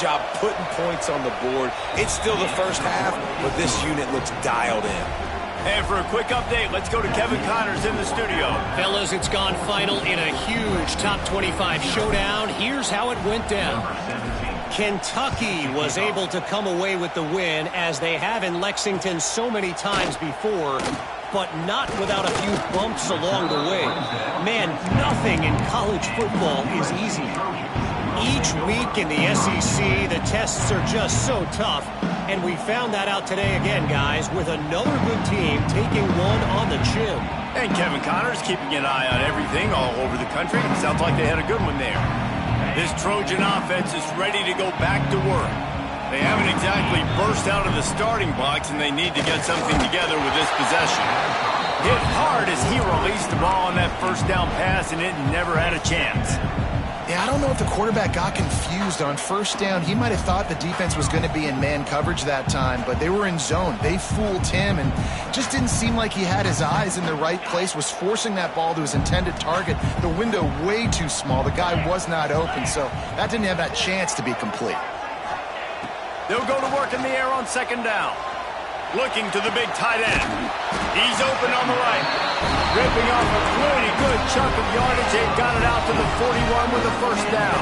job putting points on the board. It's still the first half, but this unit looks dialed in. And for a quick update, let's go to Kevin Connors in the studio. Fellas, it's gone final in a huge top 25 showdown. Here's how it went down. Kentucky was able to come away with the win, as they have in Lexington so many times before, but not without a few bumps along the way. Man, nothing in college football is easy. Each week in the SEC, the tests are just so tough, and we found that out today again, guys, with another good team taking one on the chin. And Kevin Connors keeping an eye on everything all over the country. Sounds like they had a good one there. This Trojan offense is ready to go back to work. They haven't exactly burst out of the starting blocks, and they need to get something together with this possession. Hit hard as he released the ball on that first down pass, and it never had a chance. Yeah, I don't know if the quarterback got confused on first down. He might have thought the defense was going to be in man coverage that time, but they were in zone. They fooled him, and just didn't seem like he had his eyes in the right place, was forcing that ball to his intended target. The window way too small. The guy was not open, so that didn't have that chance to be complete. They'll go to work in the air on second down. Looking to the big tight end. He's open on the right. Ripping off a pretty good chunk of yardage. They got it out to the 41 with a first down.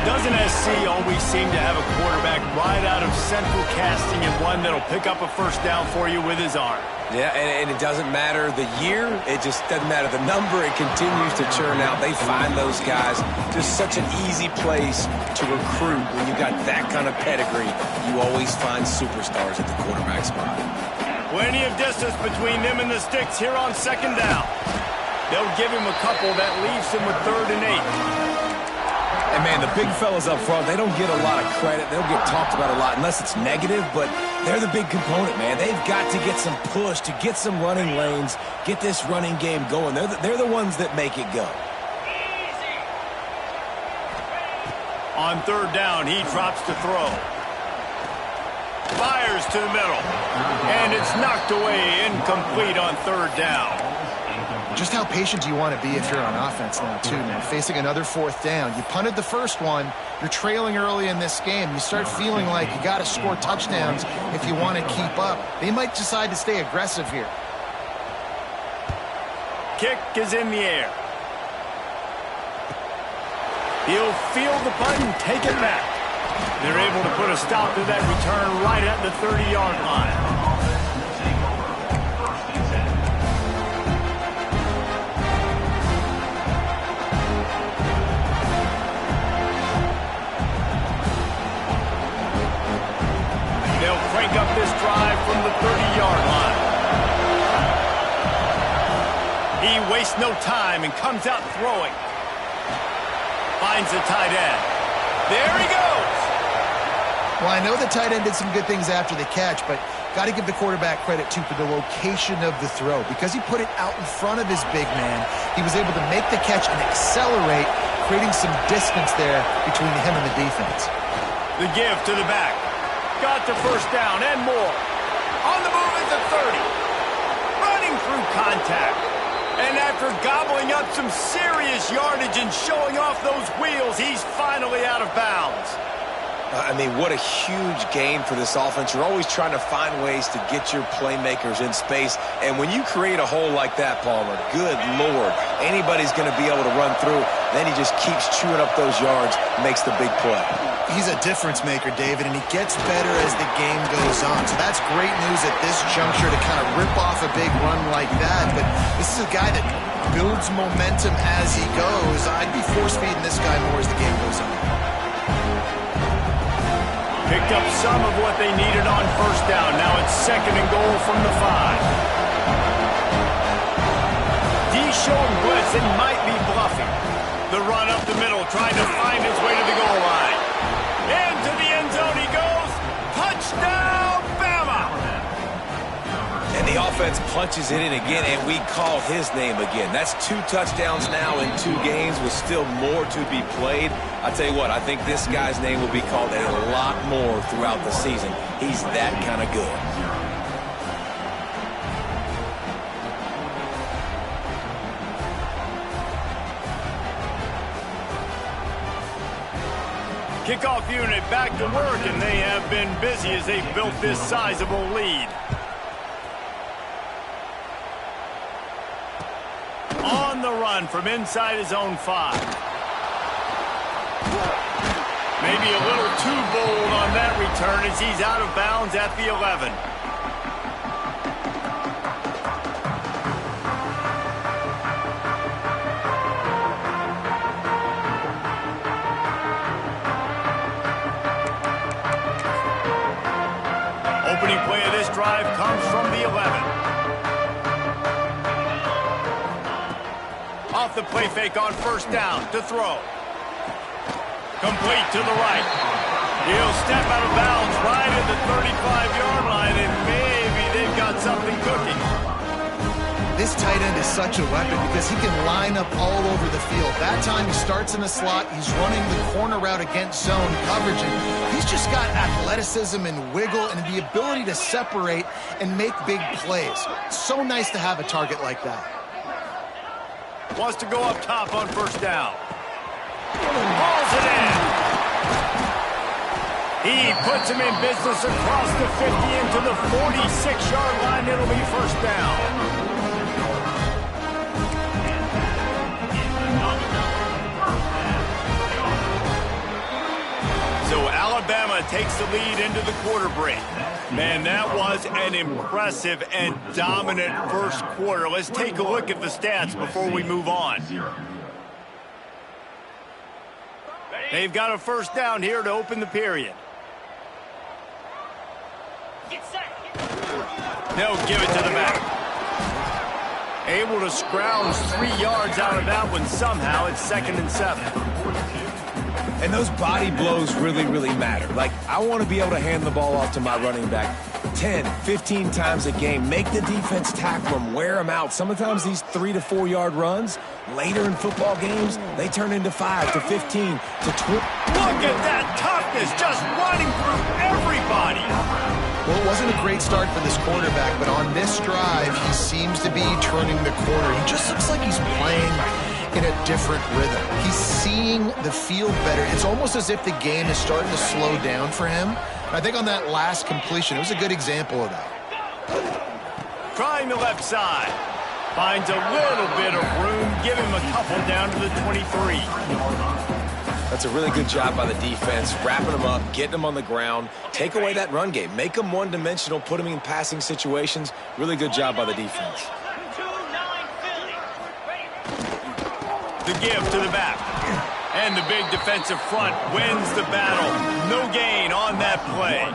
Doesn't SC always seem to have a quarterback right out of central casting, and one that'll pick up a first down for you with his arm? Yeah, and it doesn't matter the year. It just doesn't matter the number. It continues to churn out. They find those guys. Just such an easy place to recruit. When you got that kind of pedigree, you always find superstars at the quarterback spot. Plenty of distance between them and the sticks here on second down. They'll give him a couple. That leaves him with 3rd and 8. And, man, the big fellas up front, they don't get a lot of credit. They don't get talked about a lot unless it's negative, but they're the big component, man. They've got to get some push, to get some running lanes, get this running game going. They're the ones that make it go. On 3rd down, he drops to throw. Fires to the middle. And it's knocked away, incomplete on 3rd down. Just how patient do you want to be if you're on offense now, too, man? Facing another 4th down. You punted the first one. You're trailing early in this game. You start feeling like you got to score touchdowns if you want to keep up. They might decide to stay aggressive here. Kick is in the air. He'll field the punt and take it back. They're able to put a stop to that return right at the 30-yard line. Crank up this drive from the 30-yard line. He wastes no time and comes out throwing. Finds the tight end. There he goes. Well, I know the tight end did some good things after the catch, but got to give the quarterback credit, too, for the location of the throw. Because he put it out in front of his big man, he was able to make the catch and accelerate, creating some distance there between him and the defense. The give to the back. Got the first down and more. On the move at the 30. Running through contact. And after gobbling up some serious yardage and showing off those wheels, he's finally out of bounds. I mean, what a huge game for this offense. You're always trying to find ways to get your playmakers in space. And when you create a hole like that, Palmer, good Lord, anybody's going to be able to run through. Then he just keeps chewing up those yards, makes the big play. He's a difference maker, David, and he gets better as the game goes on. So that's great news at this juncture to kind of rip off a big run like that. But this is a guy that builds momentum as he goes. I'd be force-feeding this guy more as the game goes on. Picked up some of what they needed on first down. Now it's 2nd and goal from the 5. D showing blitz and might be bluffing. The run up the middle, trying to find his way to the goal line. Into the end zone he goes. Touchdown, Bama! And the offense punches it in again, and we call his name again. That's 2 touchdowns now in 2 games with still more to be played. I tell you what, I think this guy's name will be called a lot more throughout the season. He's that kind of good. Kickoff unit back to work, and they have been busy as they've built this sizable lead. On the run from inside his own 5. Maybe a little too bold on that return as he's out of bounds at the 11. Opening play of this drive comes from the 11. Off the play fake on first down to throw. Complete to the right. He'll step out of bounds right at the 35-yard line, and maybe they've got something cooking. This tight end is such a weapon because he can line up all over the field. That time he starts in the slot. He's running the corner route against zone coverage. And he's just got athleticism and wiggle and the ability to separate and make big plays. It's so nice to have a target like that. Wants to go up top on first down. Hauls it in. He puts him in business across the 50 into the 46-yard line. It'll be first down. So Alabama takes the lead into the quarter break. Man, that was an impressive and dominant first quarter. Let's take a look at the stats before we move on. They've got a first down here to open the period. They'll give it to the back. Able to scrounge 3 yards out of that one somehow. It's 2nd and 7. And those body blows really, really matter. Like, I want to be able to hand the ball off to my running back 10, 15 times a game. Make the defense tackle him, wear him out. Sometimes these 3 to 4 yard runs, later in football games, they turn into 5 to 15 to 20. Look at that toughness, just running through everybody. Well, it wasn't a great start for this quarterback, but on this drive, he seems to be turning the corner. He just looks like he's playing in a different rhythm. He's seeing the field better. It's almost as if the game is starting to slow down for him. I think on that last completion, it was a good example of that. Trying the left side. Finds a little bit of room. Give him a couple down to the 23. That's a really good job by the defense, wrapping them up, getting them on the ground, take away that run game, make them one-dimensional, put them in passing situations. Really good job by the defense. The give to the back. And the big defensive front wins the battle. No gain on that play.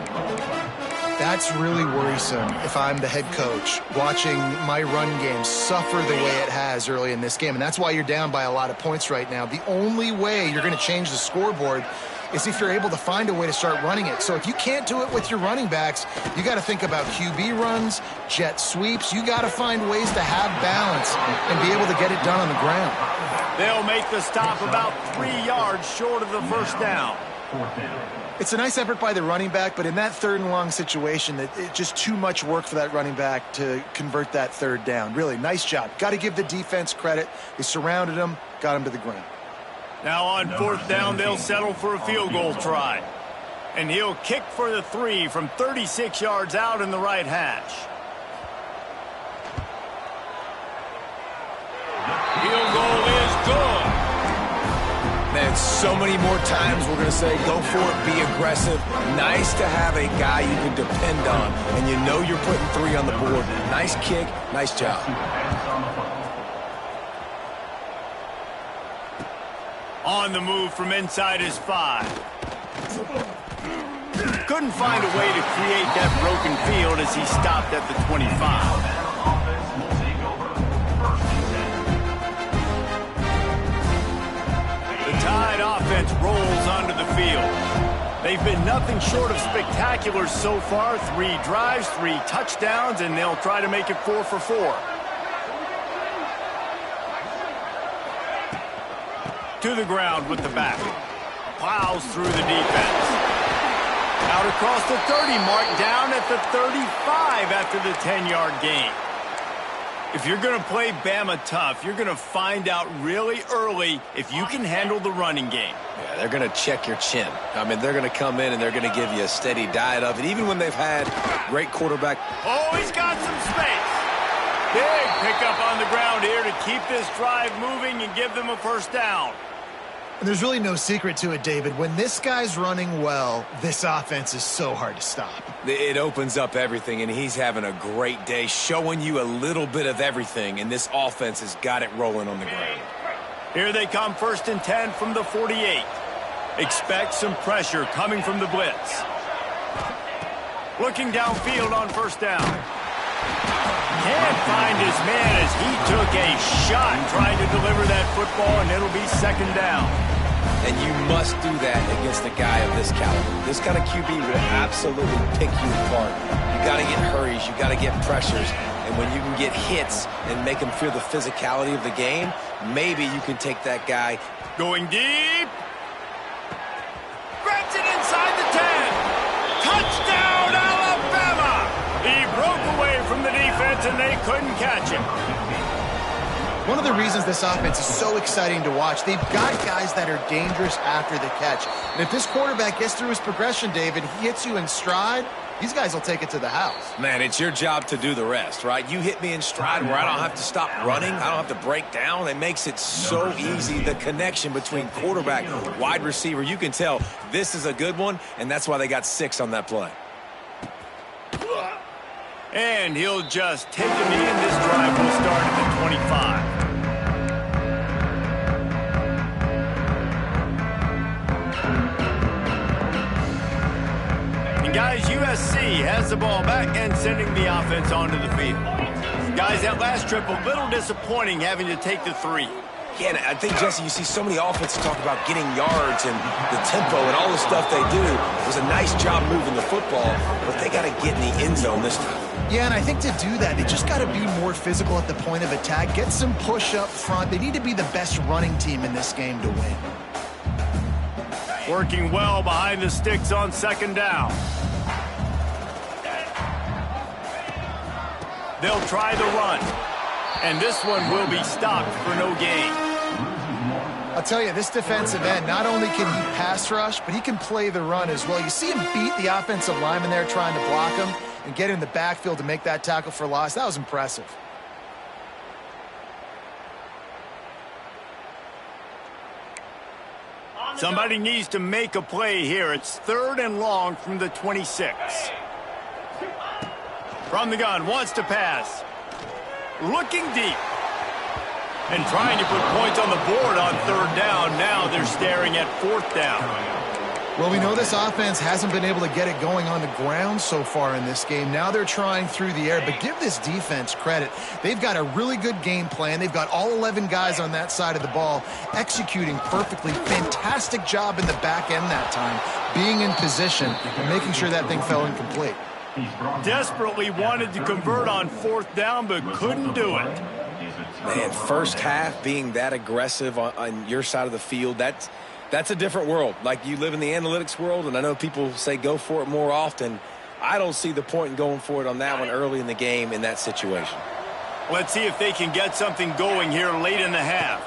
That's really worrisome if I'm the head coach, watching my run game suffer the way it has early in this game. And that's why you're down by a lot of points right now. The only way you're going to change the scoreboard is if you're able to find a way to start running it. So if you can't do it with your running backs, you got to think about QB runs, jet sweeps. You got to find ways to have balance and be able to get it done on the ground. They'll make the stop about 3 yards short of the first down. It's a nice effort by the running back, but in that 3rd and long situation, it's just too much work for that running back to convert that 3rd down. Really, nice job. Got to give the defense credit. They surrounded him, got him to the ground. Now on 4th down, they'll settle for a field goal try. And he'll kick for the 3 from 36 yards out in the right hash. Field goal is good. Man, so many more times we're going to say, go for it, be aggressive. Nice to have a guy you can depend on, and you know you're putting 3 on the board. Nice kick, nice job. On the move from inside his 5. Couldn't find a way to create that broken field as he stopped at the 25. Tide offense rolls onto the field. They've been nothing short of spectacular so far. 3 drives, 3 touchdowns, and they'll try to make it 4 for 4. To the ground with the back. Plows through the defense. Out across the 30 mark, down at the 35 after the 10-yard gain. If you're going to play Bama tough, you're going to find out really early if you can handle the running game. Yeah, they're going to check your chin. I mean, they're going to come in and they're going to give you a steady diet of it, even when they've had great quarterback. Oh, he's got some space. Big pickup on the ground here to keep this drive moving and give them a first down. And there's really no secret to it, David. When this guy's running well, this offense is so hard to stop. It opens up everything, and he's having a great day, showing you a little bit of everything, and this offense has got it rolling on the ground. Here they come, 1st and 10 from the 48. Expect some pressure coming from the blitz. Looking downfield on 1st down. Can't find his man as he took a shot trying to deliver that football, and it'll be 2nd down. And you must do that against a guy of this caliber. This kind of QB will absolutely pick you apart. You got to get hurries. You got to get pressures. And when you can get hits and make him feel the physicality of the game, maybe you can take that guy. Going deep. Grabs it inside the 10. Touchdown, Alabama! He broke away from the defense, and they couldn't catch him. One of the reasons this offense is so exciting to watch, they've got guys that are dangerous after the catch. And if this quarterback gets through his progression, David, he hits you in stride, these guys will take it to the house. Man, it's your job to do the rest, right? You hit me in stride where I don't have to stop running. I don't have to break down. It makes it so easy. The connection between quarterback, wide receiver, you can tell this is a good one, and that's why they got 6 on that play. And he'll just take a knee, and this drive will start at the 25. And guys, USC has the ball back and sending the offense onto the field. Guys, that last trip, a little disappointing having to take the 3. Yeah, and I think, Jesse, you see so many offenses talk about getting yards and the tempo and all the stuff they do. It was a nice job moving the football, but they got to get in the end zone this time. Yeah, and I think to do that, they just got to be more physical at the point of attack, get some push up front. They need to be the best running team in this game to win. Working well behind the sticks on 2nd down. They'll try the run. And this one will be stopped for no gain. I'll tell you, this defensive end, not only can he pass rush, but he can play the run as well. You see him beat the offensive lineman there trying to block him and get in the backfield to make that tackle for loss. That was impressive. Somebody needs to make a play here. It's 3rd and long from the 26. From the gun, wants to pass. Looking deep. And trying to put points on the board on 3rd down. Now they're staring at 4th down. Well, we know this offense hasn't been able to get it going on the ground so far in this game. Now they're trying through the air, but give this defense credit. They've got a really good game plan. They've got all 11 guys on that side of the ball executing perfectly. Fantastic job in the back end that time, being in position and making sure that thing fell incomplete. Desperately wanted to convert on 4th down, but couldn't do it. Man, first half being that aggressive on your side of the field, that's a different world. Like, you live in the analytics world, and I know people say go for it more often. I don't see the point in going for it on that one early in the game in that situation. Let's see if they can get something going here late in the half.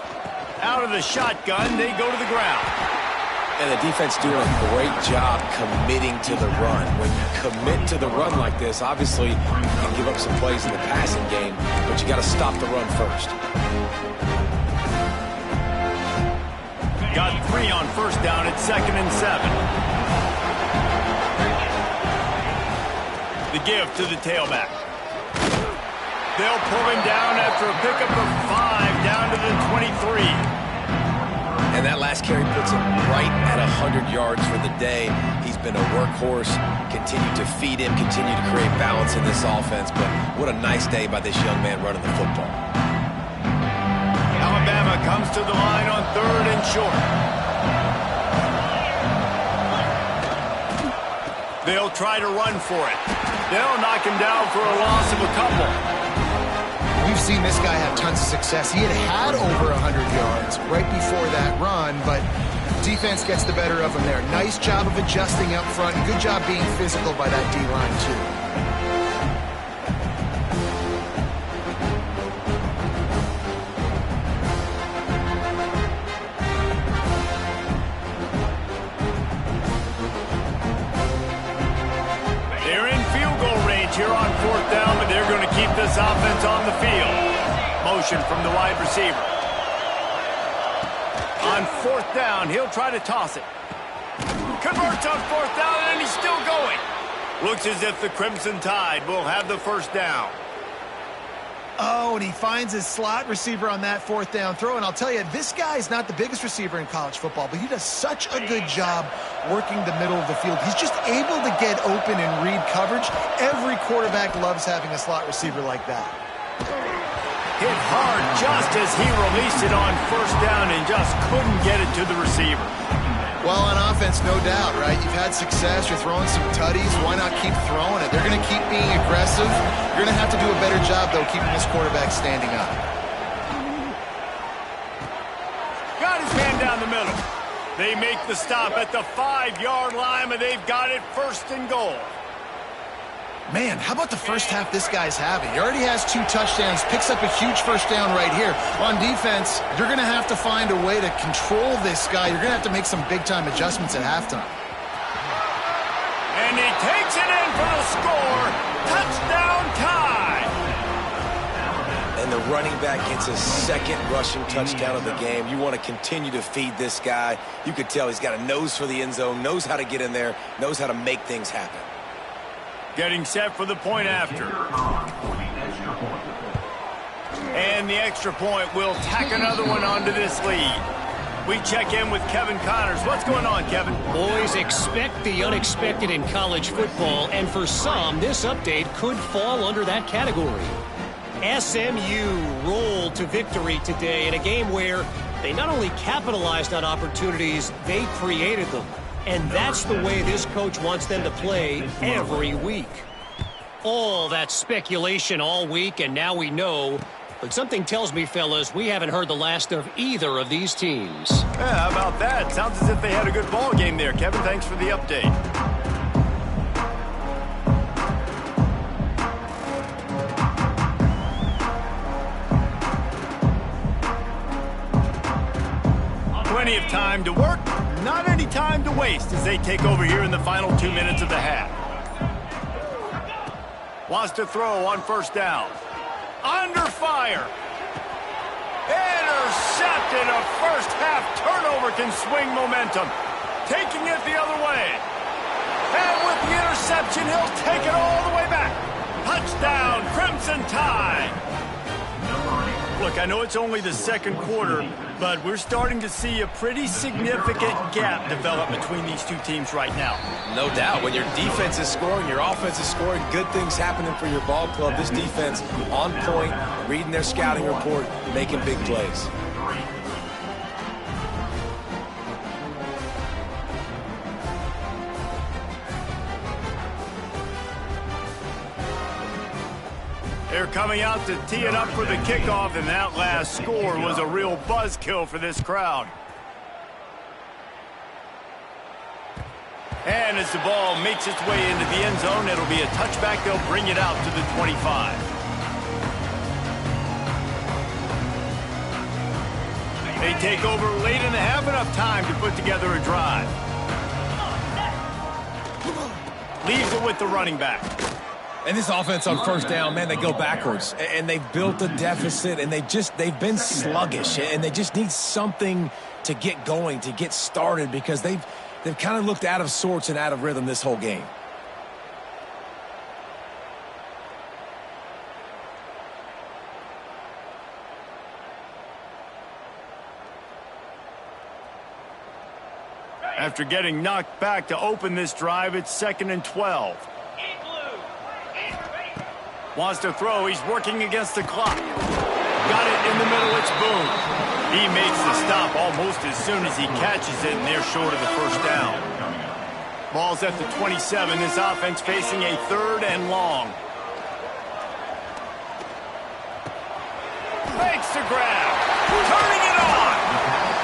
Out of the shotgun, they go to the ground. And the defense doing a great job committing to the run. When you commit to the run like this, obviously you can give up some plays in the passing game, but you got to stop the run first. Got 3 on 1st down at 2nd and 7. The give to the tailback. They'll pull him down after a pickup of 5 down to the 23. And that last carry puts him right at 100 yards for the day. He's been a workhorse, continue to feed him, continue to create balance in this offense. But what a nice day by this young man running the football. Alabama comes to the line on 3rd and short. They'll try to run for it. They'll knock him down for a loss of a couple. We've seen this guy have tons of success. He had over 100 yards right before that run, but defense gets the better of him there. Nice job of adjusting up front. Good job being physical by that D-line, too. here on 4th down, but they're going to keep this offense on the field. Motion from the wide receiver. On 4th down, he'll try to toss it. Converts on 4th down, and he's still going. Looks as if the Crimson Tide will have the first down. Oh, and he finds his slot receiver on that 4th down throw. And I'll tell you, this guy's not the biggest receiver in college football, but he does such a good job working the middle of the field. He's just able to get open and read coverage. Every quarterback loves having a slot receiver like that. Hit hard just as he released it on 1st down and just couldn't get it to the receiver. Well, on offense, no doubt, right? You've had success. You're throwing some tutties. Why not keep throwing it? They're going to keep being aggressive. You're going to have to do a better job, though, keeping this quarterback standing up. Got his man down the middle. They make the stop at the 5-yard line, but they've got it 1st and goal. Man, how about the first half this guy's having? He already has 2 touchdowns, picks up a huge first down right here. On defense, you're going to have to find a way to control this guy. You're going to have to make some big-time adjustments at halftime. And he takes it in for the score. Touchdown tie. And the running back gets his 2nd rushing touchdown of the game. You want to continue to feed this guy. You could tell he's got a nose for the end zone, knows how to get in there, knows how to make things happen. Getting set for the point after. And the extra point will tack another one onto this lead. We check in with Kevin Connors. What's going on, Kevin? Boys, expect the unexpected in college football, and for some, this update could fall under that category. SMU rolled to victory today in a game where they not only capitalized on opportunities, they created them. And that's the way this coach wants them to play every week. All that speculation all week, and now we know. But something tells me, fellas, we haven't heard the last of either of these teams. Yeah, how about that? Sounds as if they had a good ball game there. Kevin, thanks for the update. Plenty of time to work. Not any time to waste as they take over here in the final 2 minutes of the half. Wants to throw on 1st down. Under fire. Intercepted. A first half turnover can swing momentum. Taking it the other way. And with the interception, he'll take it all the way back. Touchdown, Crimson Tide. Look, I know it's only the 2nd quarter, but we're starting to see a pretty significant gap develop between these 2 teams right now. No doubt. When your defense is scoring, your offense is scoring, good things happening for your ball club. This defense on point, reading their scouting report, making big plays. They're coming out to tee it up for the kickoff, and that last score was a real buzzkill for this crowd. And as the ball makes its way into the end zone, it'll be a touchback. They'll bring it out to the 25. They take over late and have enough time to put together a drive. Leaves it with the running back. And this offense on 1st down, man, they go backwards. And they've built a deficit, and they've been sluggish. And they just need something to get going, to get started, because they've kind of looked out of sorts and out of rhythm this whole game. After getting knocked back to open this drive, it's 2nd and 12. Wants to throw. He's working against the clock. Got it in the middle. It's Boone. He makes the stop almost as soon as he catches it, and they're short of the first down. Ball's at the 27. This offense facing a 3rd and long. Makes the grab. Turning it on.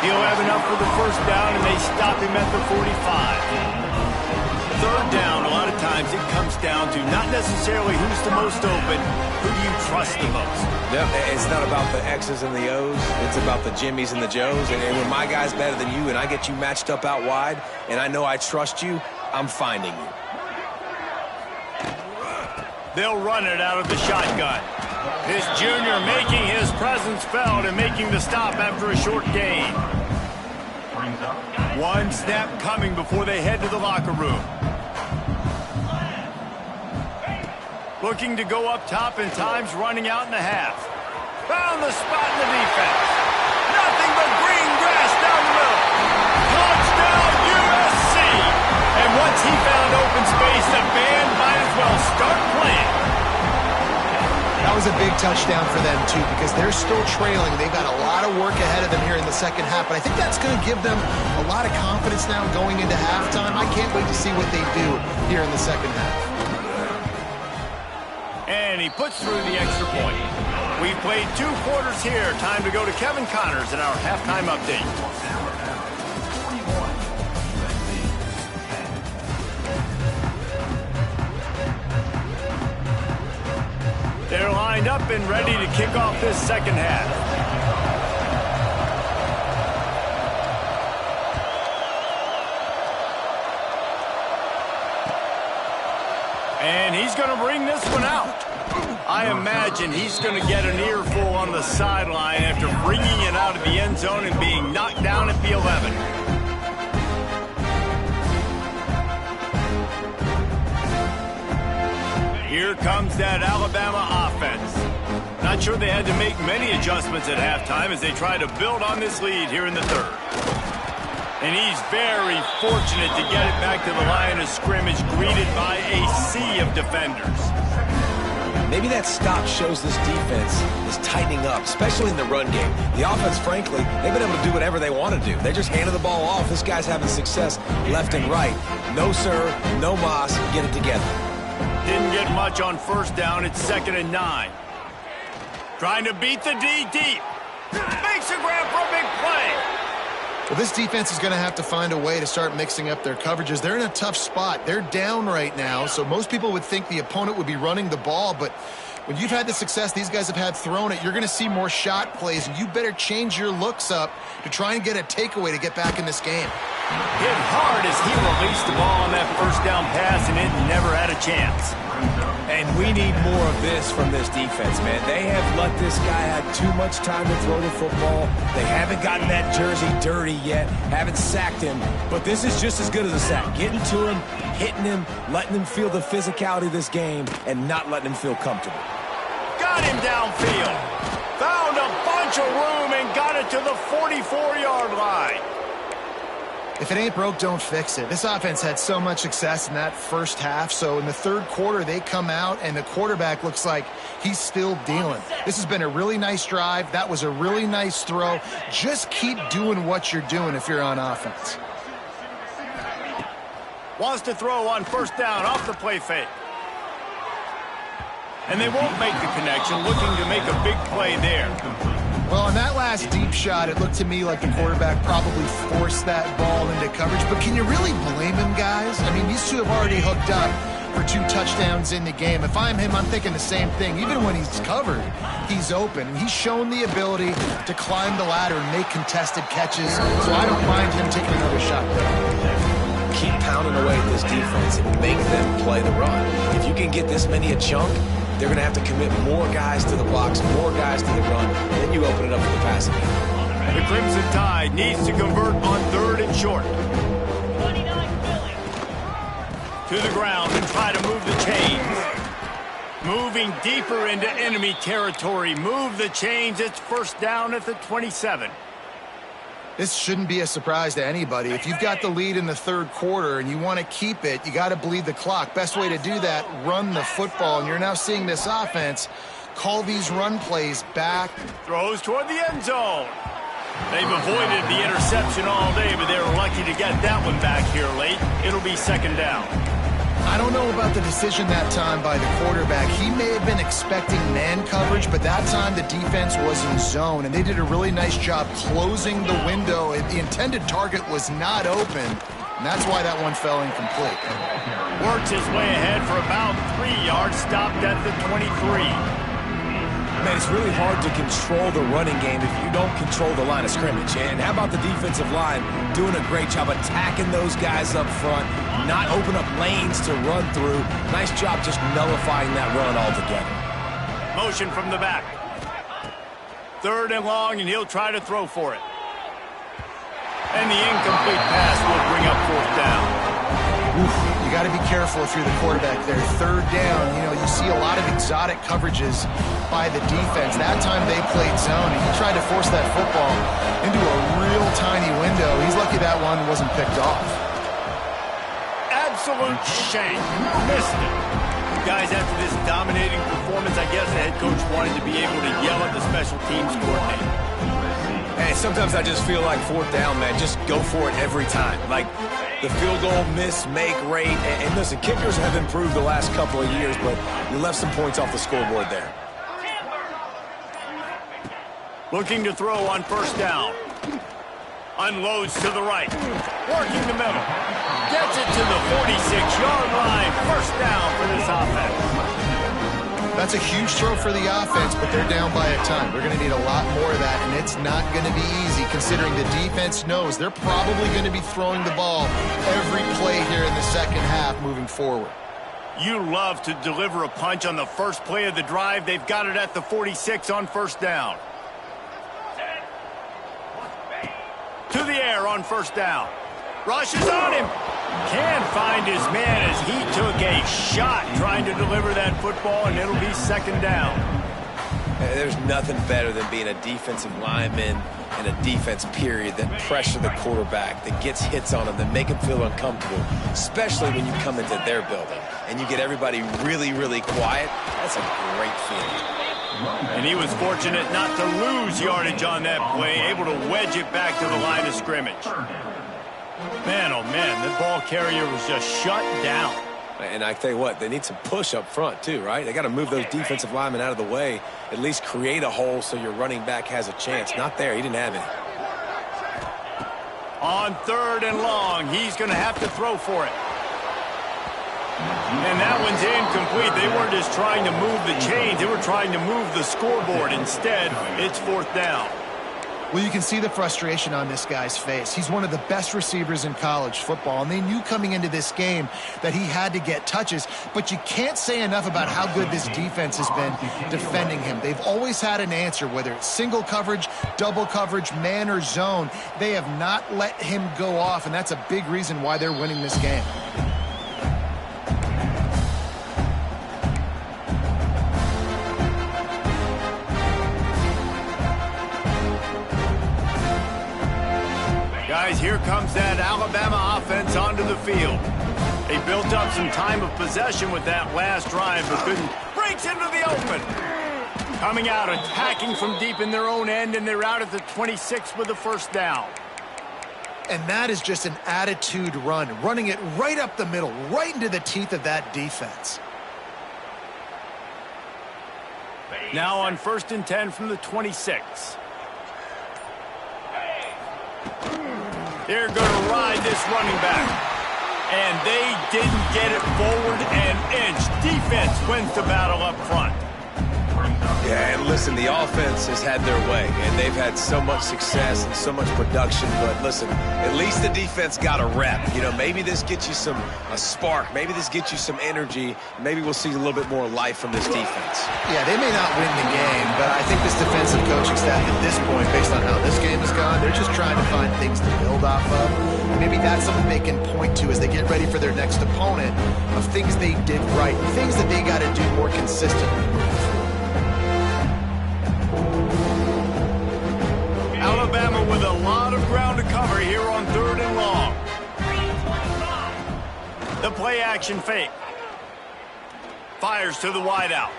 He'll have enough for the first down, and they stop him at the 45. 3rd down, a lot of times it comes down to not necessarily who's the most open, who do you trust the most? Yep, it's not about the X's and the O's. It's about the Jimmys and the Joes. And when my guy's better than you and I get you matched up out wide and I know I trust you, I'm finding you. They'll run it out of the shotgun. This junior making his presence felt and making the stop after a short gain. One snap coming before they head to the locker room. Looking to go up top, and time's running out in the half. Found the spot in the defense. Nothing but green grass down the middle. Touchdown USC! And once he found open space, the band might as well start playing. That was a big touchdown for them, too, because they're still trailing. They've got a lot of work ahead of them here in the second half, but I think that's going to give them a lot of confidence now going into halftime. I can't wait to see what they do here in the second half. And he puts through the extra point. We've played 2 quarters here. Time to go to Kevin Connors in our halftime update. They're lined up and ready to kick off this second half. And he's going to bring this one out. I imagine he's going to get an earful on the sideline after bringing it out of the end zone and being knocked down at the 11. Here comes that Alabama offense. Not sure they had to make many adjustments at halftime as they try to build on this lead here in the third. And he's very fortunate to get it back to the line of scrimmage, greeted by a sea of defenders. Maybe that stop shows this defense is tightening up, especially in the run game. The offense, frankly, they've been able to do whatever they want to do. They just handed the ball off. This guy's having success left and right. No sir, no mas, get it together. Didn't get much on first down. It's 2nd and 9. Trying to beat the D deep. Makes a grab for a big play. Well, this defense is going to have to find a way to start mixing up their coverages. They're in a tough spot. They're down right now, so most people would think the opponent would be running the ball, but when you've had the success these guys have had throwing it, you're going to see more shot plays, and you better change your looks up to try and get a takeaway to get back in this game. Hit hard as he released the ball on that first down pass, and it never had a chance. And we need more of this from this defense, man. They have let this guy have too much time to throw the football. They haven't gotten that jersey dirty yet, haven't sacked him, but this is just as good as a sack. Getting to him, hitting him, letting him feel the physicality of this game, and not letting him feel comfortable. Got him downfield. Found a bunch of room and got it to the 44-yard line. If it ain't broke, don't fix it. This offense had so much success in that first half, so in the third quarter, they come out, and the quarterback looks like he's still dealing. This has been a really nice drive. That was a really nice throw. Just keep doing what you're doing if you're on offense. Wants to throw on first down off the play fake. And they won't make the connection, looking to make a big play there. Well, on that last deep shot, it looked to me like the quarterback probably forced that ball into coverage. But can you really blame him, guys? I mean, these two have already hooked up for 2 touchdowns in the game. If I'm him, I'm thinking the same thing. Even when he's covered, he's open. And he's shown the ability to climb the ladder and make contested catches. So I don't mind him taking another shot there. Keep pounding away at this defense and make them play the run. If you can get this many a chunk, they're going to have to commit more guys to the box, more guys to the run, and then you open it up for the passing game. The Crimson Tide needs to convert on 3rd and short. To the ground and try to move the chains. Moving deeper into enemy territory. Move the chains. It's first down at the 27. This shouldn't be a surprise to anybody. If you've got the lead in the third quarter and you want to keep it, you got to bleed the clock. Best way to do that, run the football. And you're now seeing this offense call these run plays back. Throws toward the end zone. They've avoided the interception all day, but they were lucky to get that one back here late. It'll be 2nd down. I don't know about the decision that time by the quarterback. He may have been expecting man coverage, but that time the defense was in zone, and they did a really nice job closing the window. The intended target was not open, and that's why that one fell incomplete. Works his way ahead for about 3 yards, stopped at the 23. Man, it's really hard to control the running game if you don't control the line of scrimmage. And how about the defensive line doing a great job attacking those guys up front, not open up lanes to run through. Nice job just nullifying that run altogether. Motion from the back. 3rd and long, and he'll try to throw for it. And the incomplete pass will bring up 4th down. Oof, you got to be careful if you're the quarterback there. 3rd down, you see a lot of exotic coverages by the defense. That time they played zone, and he tried to force that football into a real tiny window. He's lucky that one wasn't picked off. Absolute shank. Missed it. Guys, after this dominating performance, I guess the head coach wanted to be able to yell at the special teams coordinator. Hey, sometimes I just feel like 4th down, man. Just go for it every time. Like the field goal miss-make rate. And listen, kickers have improved the last couple of years, but you left some points off the scoreboard there. Looking to throw on 1st down. Unloads to the right. Working the middle. Gets it to the 46-yard line. 1st down for this offense. That's a huge throw for the offense, but they're down by a ton. We're going to need a lot more of that, and it's not going to be easy considering the defense knows they're probably going to be throwing the ball every play here in the second half moving forward. You love to deliver a punch on the first play of the drive. They've got it at the 46 on 1st down. To the air on 1st down. Rushes on him. Can't find his man as he took a shot trying to deliver that football, and it'll be 2nd down. There's nothing better than being a defensive lineman and a defense period that pressure the quarterback, that gets hits on him, that make him feel uncomfortable, especially when you come into their building and you get everybody really, really quiet. That's a great feeling. And he was fortunate not to lose yardage on that play, able to wedge it back to the line of scrimmage. Man, oh man, the ball carrier was just shut down. And I tell you what, they need some push up front too, right? They got to move those defensive linemen out of the way, at least create a hole so your running back has a chance. Not there, he didn't have any. On 3rd and long, he's going to have to throw for it. And that one's incomplete. They weren't just trying to move the chains, they were trying to move the scoreboard. Instead, it's 4th down. Well, you can see the frustration on this guy's face. He's one of the best receivers in college football, and they knew coming into this game that he had to get touches, but you can't say enough about how good this defense has been defending him. They've always had an answer, whether it's single coverage, double coverage, man or zone. They have not let him go off, and that's a big reason why they're winning this game. Guys, here comes that Alabama offense onto the field. They built up some time of possession with that last drive, but couldn't. Breaks into the open. Coming out, attacking from deep in their own end, and they're out at the 26 with the 1st down. And that is just an attitude run, running it right up the middle, right into the teeth of that defense. Now on 1st and 10 from the 26. They're going to ride this running back. And they didn't get it forward an inch. Defense wins the battle up front. Yeah, and listen, the offense has had their way, and they've had so much success and so much production. But listen, at least the defense got a rep. Maybe this gets you a spark. Maybe this gets you some energy. Maybe we'll see a little bit more life from this defense. Yeah, they may not win the game, but I think this defensive coaching staff at this point, based on how this game has gone, they're just trying to find things to build off of. Maybe that's something they can point to as they get ready for their next opponent, of things they did right, things that they got to do more consistently. Alabama with a lot of ground to cover here on 3rd and long. The play action fake. Fires to the wideout.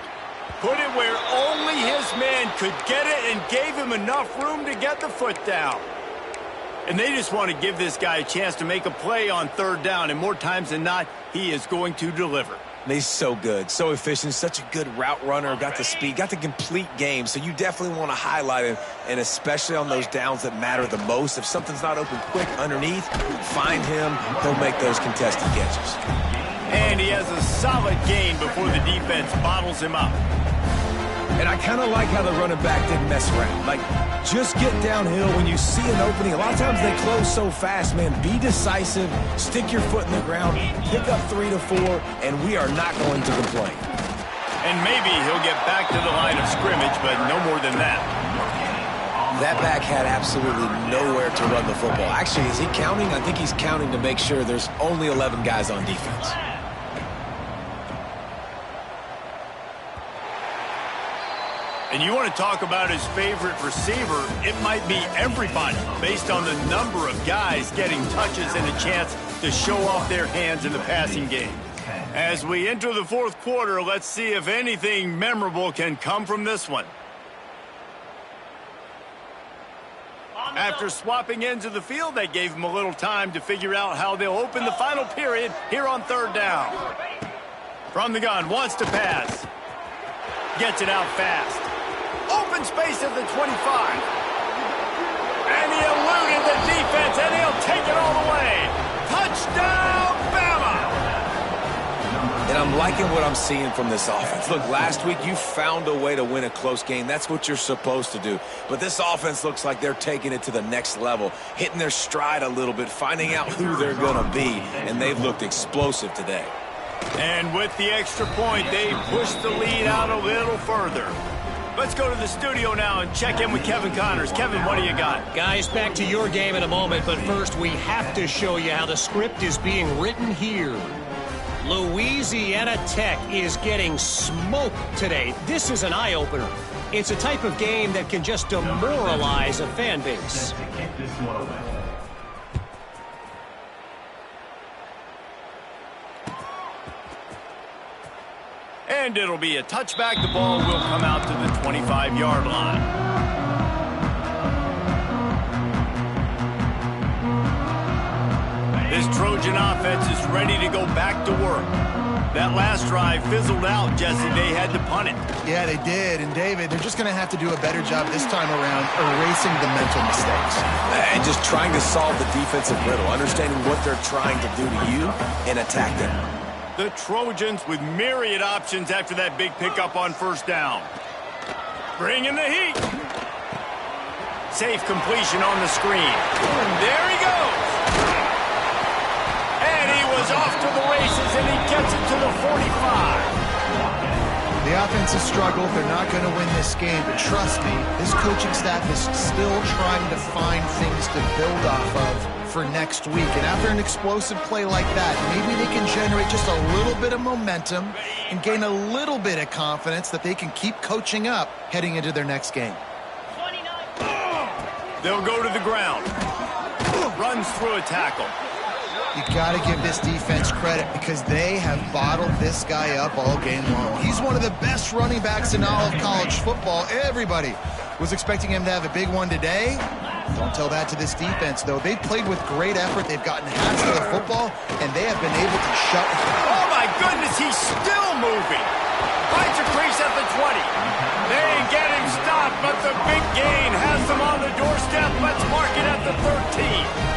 Put it where only his man could get it and gave him enough room to get the foot down. And they just want to give this guy a chance to make a play on 3rd down, and more times than not, he is going to deliver. And he's so good, so efficient, such a good route runner, got the speed, got the complete game. So you definitely want to highlight him, and especially on those downs that matter the most. If something's not open quick underneath, find him, he'll make those contested catches. And he has a solid gain before the defense bottles him up. And I kind of like how the running back didn't mess around. Like, just get downhill when you see an opening. A lot of times they close so fast, man. Be decisive, stick your foot in the ground, pick up 3 to 4, and we are not going to complain. And maybe he'll get back to the line of scrimmage, but no more than that. That back had absolutely nowhere to run the football. Actually, is he counting? I think he's counting to make sure there's only 11 guys on defense. And you want to talk about his favorite receiver, it might be everybody, based on the number of guys getting touches and a chance to show off their hands in the passing game. As we enter the fourth quarter, let's see if anything memorable can come from this one. After swapping ends of the field, they gave him a little time to figure out how they'll open the final period here on third down. From the gun, wants to pass. Gets it out fast. Open space at the 25. And he eluded the defense, and he'll take it all the way. Touchdown, Bama! And I'm liking what I'm seeing from this offense. Look, last week you found a way to win a close game. That's what you're supposed to do. But this offense looks like they're taking it to the next level, hitting their stride a little bit, finding out who they're going to be, and they've looked explosive today. And with the extra point, they pushed the lead out a little further. Let's go to the studio now and check in with Kevin Connors. Kevin, what do you got? Guys, back to your game in a moment, but first we have to show you how the script is being written here. Louisiana Tech is getting smoked today. This is an eye-opener. It's a type of game that can just demoralize a fan base. And it'll be a touchback. The ball will come out to the 25-yard line. This Trojan offense is ready to go back to work. That last drive fizzled out, Jesse. They had to punt it. Yeah, they did. And, David, they're just going to have to do a better job this time around erasing the mental mistakes. And just trying to solve the defensive riddle, understanding what they're trying to do to you and attack them. The Trojans with myriad options after that big pickup on first down. Bringing the heat. Safe completion on the screen. There he goes. And he was off to the races, and he gets it to the 45. The offense has struggled. They're not going to win this game, but trust me, this coaching staff is still trying to find things to build off of for next week. And after an explosive play like that, maybe they can generate just a little bit of momentum and gain a little bit of confidence that they can keep coaching up heading into their next game. They'll go to the ground. Runs through a tackle. You got to give this defense credit because they have bottled this guy up all game long. He's one of the best running backs in all of college football. Everybody was expecting him to have a big one today. Don't tell that to this defense, though. They've played with great effort. They've gotten hats to the football, and they have been able to shut it down. Oh, my goodness, he's still moving. Finds a crease at the 20. They get him stopped, but the big gain has them on the doorstep. Let's mark it at the 13.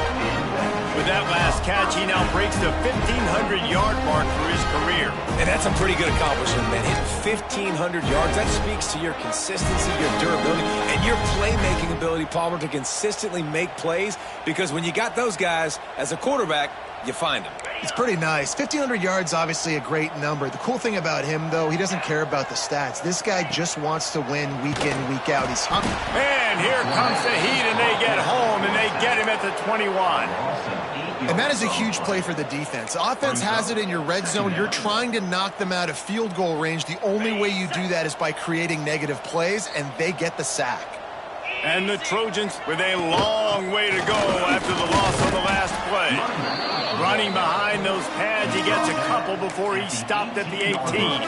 With that last catch, he now breaks the 1,500-yard mark for his career. And that's a pretty good accomplishment, man. Hitting 1,500 yards, that speaks to your consistency, your durability, and your playmaking ability, Palmer, to consistently make plays. Because when you got those guys as a quarterback, you find them. It's pretty nice. 1,500 yards, obviously a great number. The cool thing about him, though, he doesn't care about the stats. This guy just wants to win week in, week out. He's hungry. And here comes the heat, and they get home, and they get him at the 21. And that is a huge play for the defense. Offense has it in your red zone. You're trying to knock them out of field goal range. The only way you do that is by creating negative plays, and they get the sack. And the Trojans with a long way to go after the loss on the last play. Running behind those pads, he gets a couple before he stopped at the 18.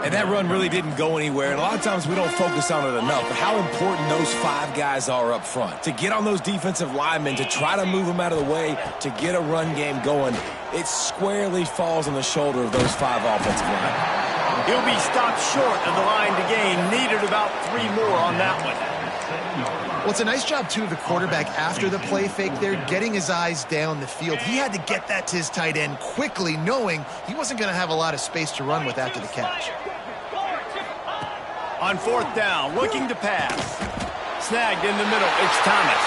And that run really didn't go anywhere. And a lot of times we don't focus on it enough. But how important those 5 guys are up front. To get on those defensive linemen, to try to move them out of the way, to get a run game going, it squarely falls on the shoulder of those 5 offensive linemen. He'll be stopped short of the line to gain. Needed about 3 more on that one. Well, it's a nice job, too, of the quarterback after the play fake there, getting his eyes down the field. He had to get that to his tight end quickly, knowing he wasn't going to have a lot of space to run with after the catch. On fourth down, looking to pass. Snagged in the middle, it's Thomas.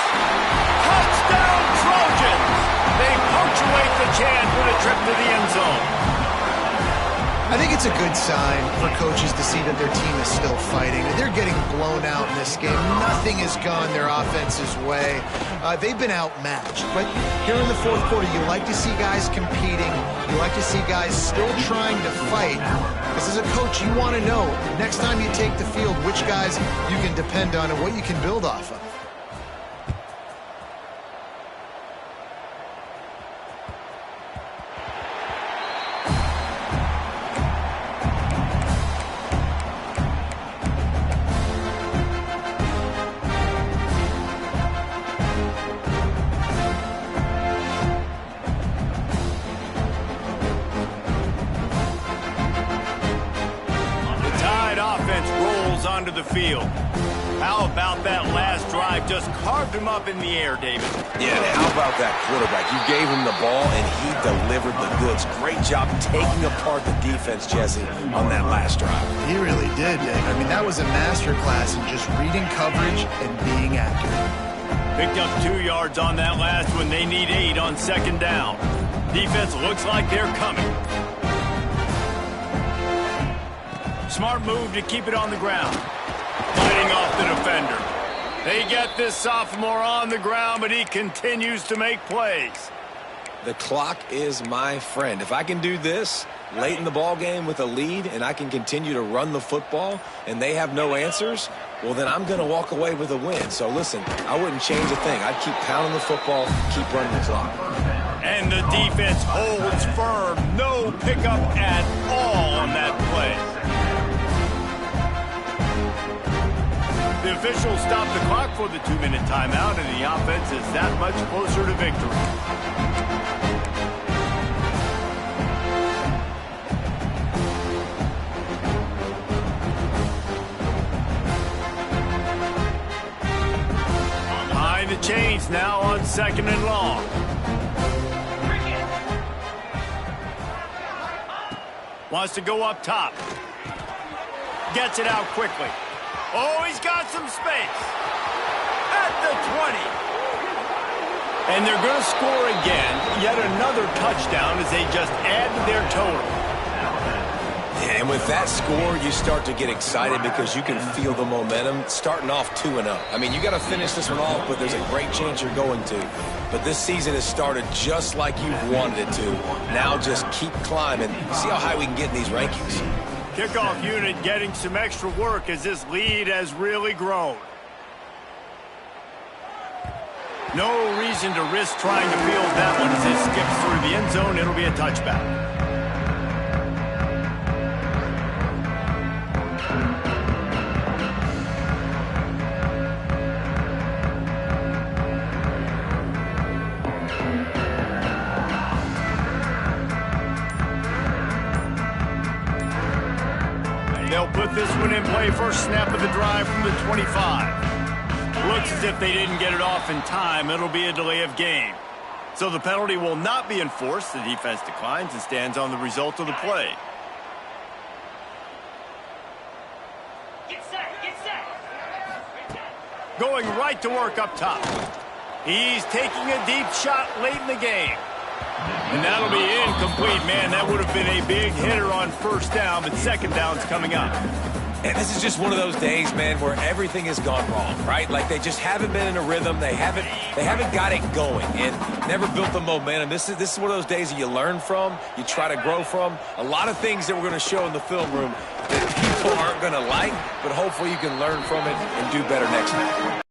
Touchdown Trojans! They punctuate the chant with a trip to the end zone. I think it's a good sign for coaches to see that their team is still fighting. They're getting blown out in this game. Nothing has gone their offense's way. They've been outmatched. But here in the fourth quarter, you like to see guys competing. You like to see guys still trying to fight. Because as a coach, you want to know, next time you take the field, which guys you can depend on and what you can build off of. Onto the field. How about that last drive? Just carved him up in the air, David. Yeah, and how about that quarterback? You gave him the ball, and he delivered the goods. Great job taking apart the defense, Jesse, on that last drive. He really did, Dave. I mean, that was a masterclass in just reading coverage and being accurate. Picked up 2 yards on that last one. They need 8 on second down. Defense looks like they're coming. Smart move to keep it on the ground. Fighting off the defender. They get this sophomore on the ground, but he continues to make plays. The clock is my friend. If I can do this late in the ball game with a lead and I can continue to run the football and they have no answers, well, then I'm going to walk away with a win. So, listen, I wouldn't change a thing. I'd keep pounding the football, keep running the clock. And the defense holds firm. No pickup at all on that play. The officials stop the clock for the 2-minute timeout, and the offense is that much closer to victory. Behind the chains now on second and long. Wants to go up top. Gets it out quickly. Oh, he's got some space. At the 20. And they're going to score again. Yet another touchdown as they just add to their total. Yeah, and with that score, you start to get excited because you can feel the momentum starting off 2-0. I mean, you got to finish this one off, but there's a great chance you're going to. But this season has started just like you've wanted it to. Now just keep climbing. See how high we can get in these rankings. Kickoff unit getting some extra work as this lead has really grown. No reason to risk trying to field that one as it skips through the end zone. It'll be a touchback. They'll put this one in play first snap of the drive from the 25. Looks as if they didn't get it off in time. It'll be a delay of game. So the penalty will not be enforced. The defense declines and stands on the result of the play. Get set, get set. Going right to work up top. He's taking a deep shot late in the game. And that'll be incomplete, man. That would have been a big hitter on first down, but second down's coming up. And this is just one of those days, man, where everything has gone wrong, right? Like they just haven't been in a rhythm. They haven't got it going and never built the momentum. This is one of those days that you learn from, you try to grow from. A lot of things that we're going to show in the film room that people aren't going to like, but hopefully you can learn from it and do better next time.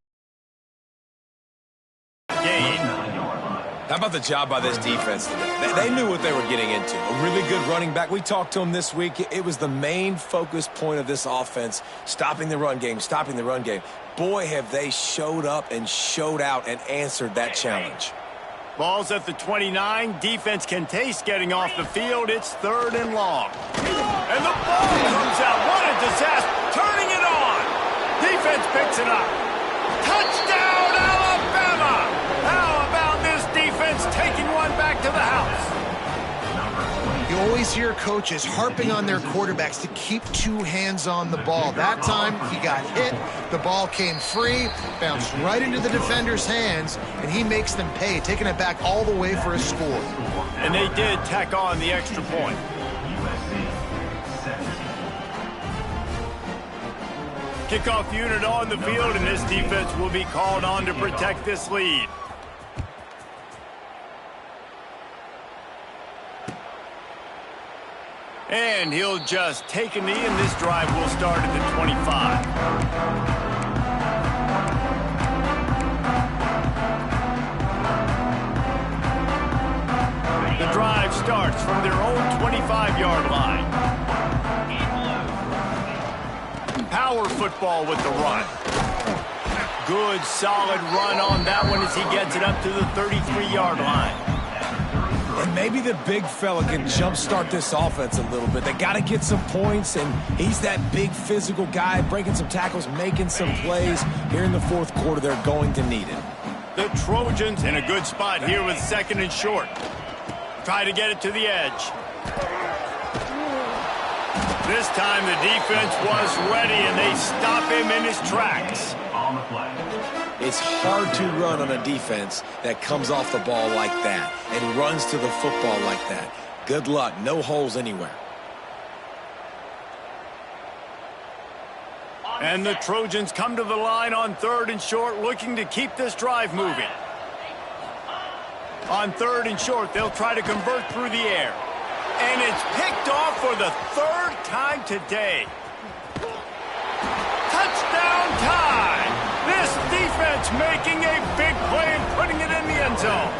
How about the job by this defense today? They knew what they were getting into. A really good running back. We talked to him this week. It was the main focus point of this offense, stopping the run game, stopping the run game. Boy, have they showed up and showed out and answered that challenge. Ball's at the 29. Defense can taste getting off the field. It's third and long. And the ball comes out. What a disaster. Turning it on. Defense picks it up. Touchdown, Alabama! How about this defense taking one back to the house? You always hear coaches harping on their quarterbacks to keep two hands on the ball. That time, he got hit, the ball came free, bounced right into the defender's hands, and he makes them pay, taking it back all the way for a score. And they did tack on the extra point. Kickoff unit on the field, and this defense will be called on to protect this lead. And he'll just take a knee, and this drive will start at the 25. The drive starts from their own 25-yard line. Power football with the run. Good, solid run on that one as he gets it up to the 33-yard line. And maybe the big fella can jumpstart this offense a little bit. They got to get some points, and he's that big physical guy, breaking some tackles, making some plays. Here in the fourth quarter, they're going to need it. The Trojans in a good spot here with 2nd and short. Try to get it to the edge. This time the defense was ready, and they stop him in his tracks. It's hard to run on a defense that comes off the ball like that and runs to the football like that. Good luck. No holes anywhere. And the Trojans come to the line on 3rd and short, looking to keep this drive moving. On 3rd and short, they'll try to convert through the air. And it's picked off for the 3rd time today. Touchdown time! This defense making a big play and putting it in the end zone.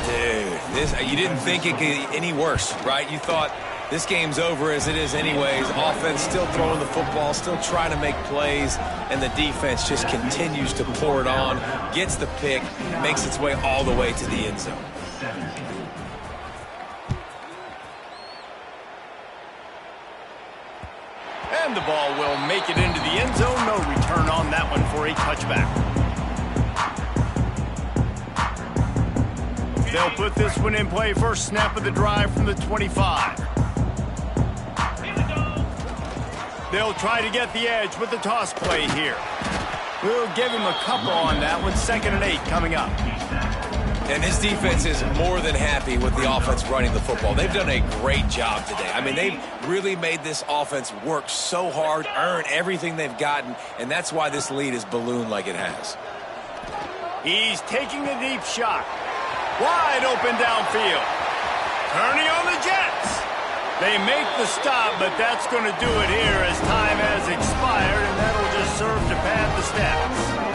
Dude, you didn't think it could get any worse, right? You thought this game's over as it is anyways. Offense still throwing the football, still trying to make plays, and the defense just continues to pour it on, gets the pick, makes its way all the way to the end zone. And the ball will make it into the end zone. No return on that one for a touchback. They'll put this one in play. First snap of the drive from the 25. They'll try to get the edge with the toss play here. We'll give him a couple on that one. 2nd and 8 coming up. And this defense is more than happy with the offense running the football. They've done a great job today. I mean, they've really made this offense work so hard, earn everything they've gotten, and that's why this lead is ballooned like it has. He's taking a deep shot. Wide open downfield. Turning on the Jets. They make the stop, but that's going to do it here as time has expired, and that'll just serve to pad the stats.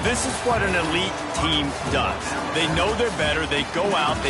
This is what an elite team does. They know they're better. They go out. They